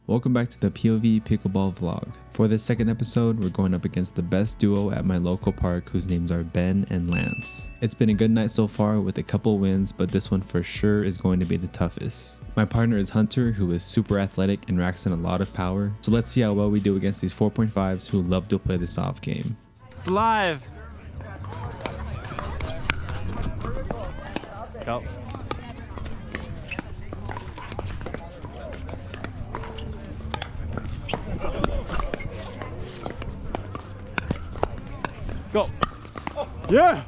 welcome back to the POV Pickleball vlog. For this second episode, we're going up against the best duo at my local park whose names are Ben and Lance. It's been a good night so far with a couple wins, but this one for sure is going to be the toughest. My partner is Hunter, who is super athletic and racks in a lot of power, so let's see how well we do against these 4.5s who love to play the soft game. It's live! Go. Go. Yeah.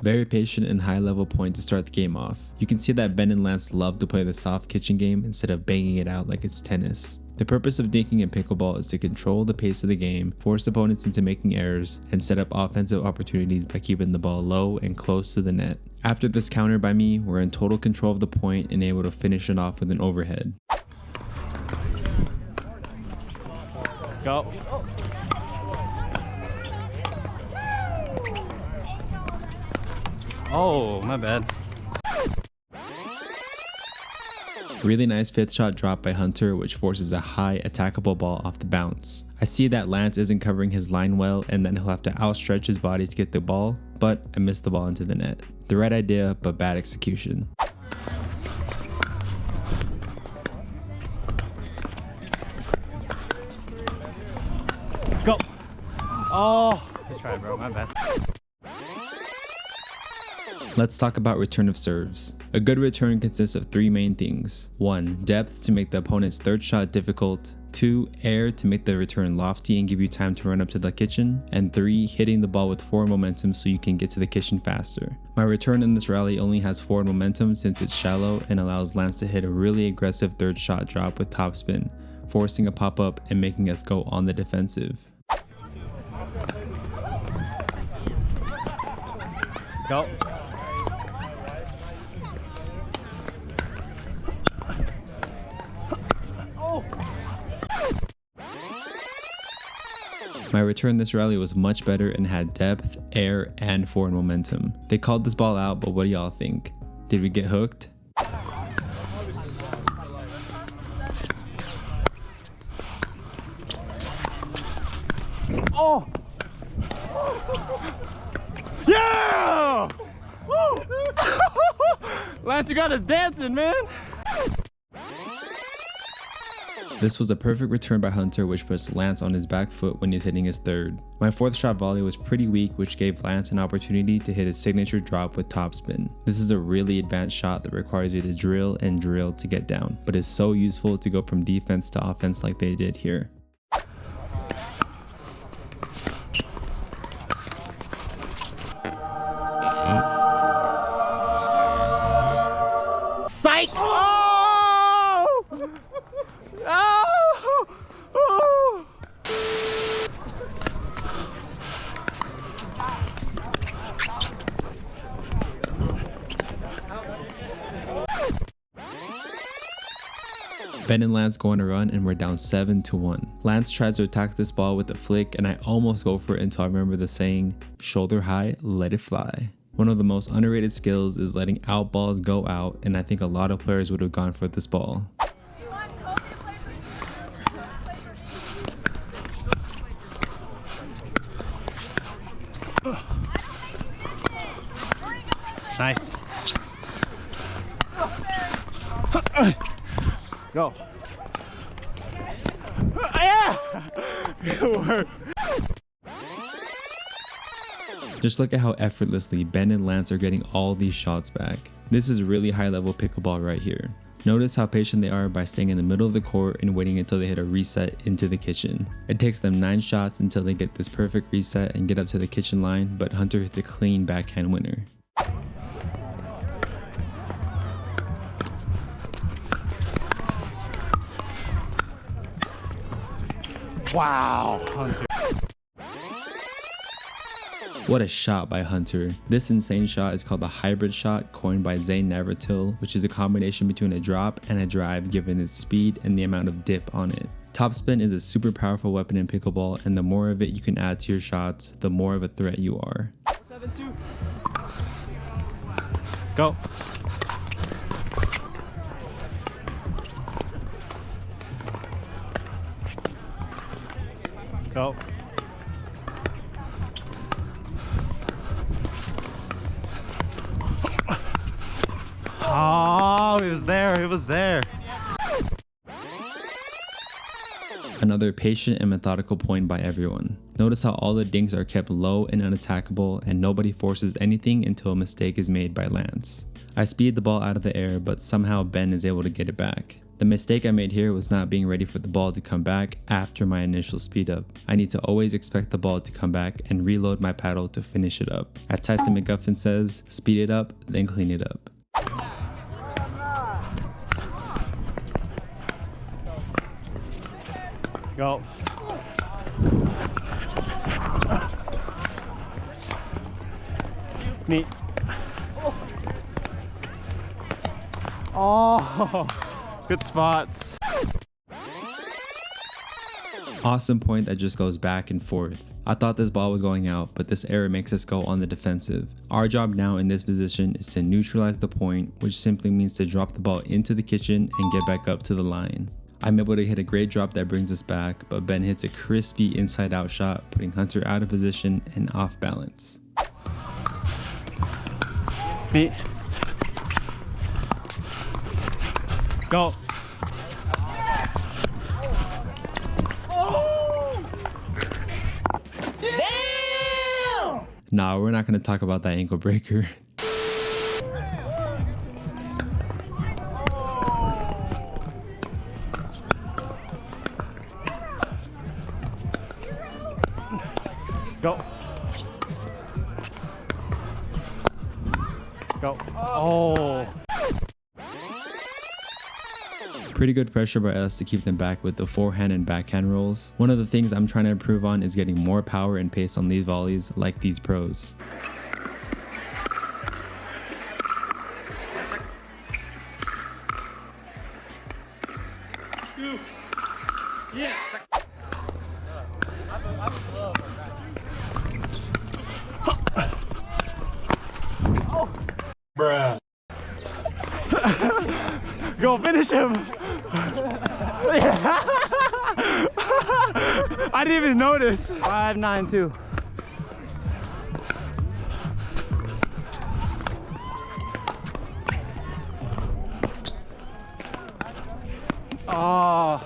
Very patient and high level point to start the game off. You can see that Ben and Lance love to play the soft kitchen game instead of banging it out like it's tennis. The purpose of dinking in pickleball is to control the pace of the game, force opponents into making errors, and set up offensive opportunities by keeping the ball low and close to the net. After this counter by me, we're in total control of the point and able to finish it off with an overhead. Go. Oh, my bad. Really nice fifth shot drop by Hunter, which forces a high attackable ball off the bounce. I see that Lance isn't covering his line well and then he'll have to outstretch his body to get the ball, but I missed the ball into the net. The right idea, but bad execution. Go. Oh, good try, bro. My bad. Let's talk about return of serves. A good return consists of three main things. 1. Depth to make the opponent's third shot difficult. 2. Air to make the return lofty and give you time to run up to the kitchen. And 3. Hitting the ball with forward momentum so you can get to the kitchen faster. My return in this rally only has forward momentum since it's shallow and allows Lance to hit a really aggressive third shot drop with topspin, forcing a pop-up and making us go on the defensive. Go. My return this rally was much better and had depth, air, and forward momentum. They called this ball out, but what do y'all think? Did we get hooked? Oh! Yeah! Woo! Lance, you got us dancing, man! This was a perfect return by Hunter, which puts Lance on his back foot when he's hitting his third. My fourth shot volley was pretty weak, which gave Lance an opportunity to hit his signature drop with topspin. This is a really advanced shot that requires you to drill and drill to get down, but is so useful to go from defense to offense like they did here. Psych! Oh! Oh! Oh! Ben and Lance go on a run and we're down 7-1. Lance tries to attack this ball with a flick and I almost go for it until I remember the saying, shoulder high, let it fly. One of the most underrated skills is letting out balls go out, and I think a lot of players would have gone for this ball. Nice. Go. Yeah! Good work. Just look at how effortlessly Ben and Lance are getting all these shots back. This is really high level pickleball right here. Notice how patient they are by staying in the middle of the court and waiting until they hit a reset into the kitchen. It takes them 9 shots until they get this perfect reset and get up to the kitchen line, but Hunter hits a clean backhand winner. Wow, Hunter. What a shot by Hunter. This insane shot is called the hybrid shot, coined by Zane Navratil, which is a combination between a drop and a drive given its speed and the amount of dip on it. Topspin is a super powerful weapon in pickleball, and the more of it you can add to your shots, the more of a threat you are. 7-2. Go. Go. Oh, it was there. It was there. Another patient and methodical point by everyone. Notice how all the dinks are kept low and unattackable, and nobody forces anything until a mistake is made by Lance. I speed the ball out of the air, but somehow Ben is able to get it back. The mistake I made here was not being ready for the ball to come back after my initial speed up. I need to always expect the ball to come back and reload my paddle to finish it up. As Tyson McGuffin says, speed it up, then clean it up. Go. Meet. Oh, good spots. Awesome point that just goes back and forth. I thought this ball was going out, but this error makes us go on the defensive. Our job now in this position is to neutralize the point, which simply means to drop the ball into the kitchen and get back up to the line. I'm able to hit a great drop that brings us back, but Ben hits a crispy inside out shot, putting Hunter out of position and off balance. Meet. Go. Nah, we're not going to talk about that ankle breaker. Go. Go. Oh. Pretty good pressure by us to keep them back with the forehand and backhand rolls. One of the things I'm trying to improve on is getting more power and pace on these volleys like these pros. Bruh. Go finish him. I didn't even notice. 5-9-2. Oh.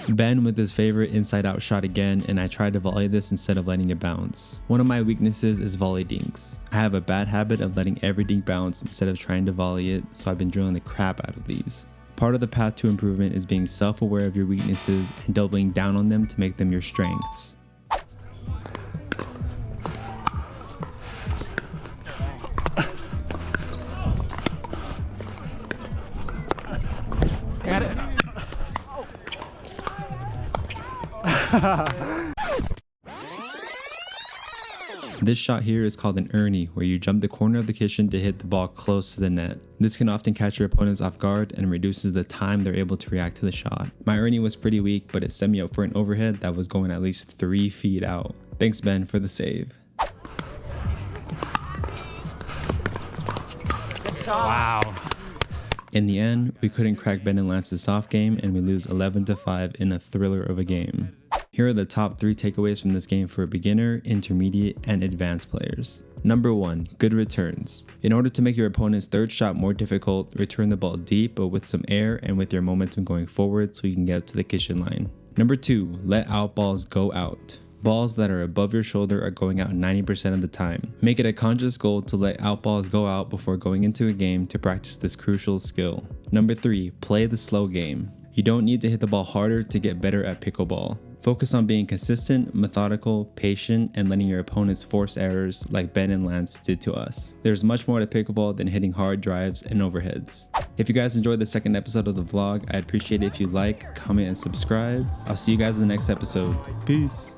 Ben with his favorite inside out shot again, and I tried to volley this instead of letting it bounce. One of my weaknesses is volley dinks. I have a bad habit of letting every dink bounce instead of trying to volley it, so I've been drilling the crap out of these. Part of the path to improvement is being self-aware of your weaknesses and doubling down on them to make them your strengths. Got it. This shot here is called an Ernie, where you jump the corner of the kitchen to hit the ball close to the net. This can often catch your opponents off guard and reduces the time they're able to react to the shot. My Ernie was pretty weak, but it set me up for an overhead that was going at least 3 feet out. Thanks Ben for the save. Wow. In the end, we couldn't crack Ben and Lance's soft game, and we lose 11-5 in a thriller of a game. Here are the top 3 takeaways from this game for beginner, intermediate, and advanced players. Number 1, good returns. In order to make your opponent's third shot more difficult, return the ball deep but with some air and with your momentum going forward so you can get up to the kitchen line. Number 2, let out balls go out. Balls that are above your shoulder are going out 90% of the time. Make it a conscious goal to let out balls go out before going into a game to practice this crucial skill. Number 3, play the slow game. You don't need to hit the ball harder to get better at pickleball. Focus on being consistent, methodical, patient, and letting your opponents force errors like Ben and Lance did to us. There's much more to pickleball than hitting hard drives and overheads. If you guys enjoyed the second episode of the vlog, I'd appreciate it if you like, comment, and subscribe. I'll see you guys in the next episode. Peace.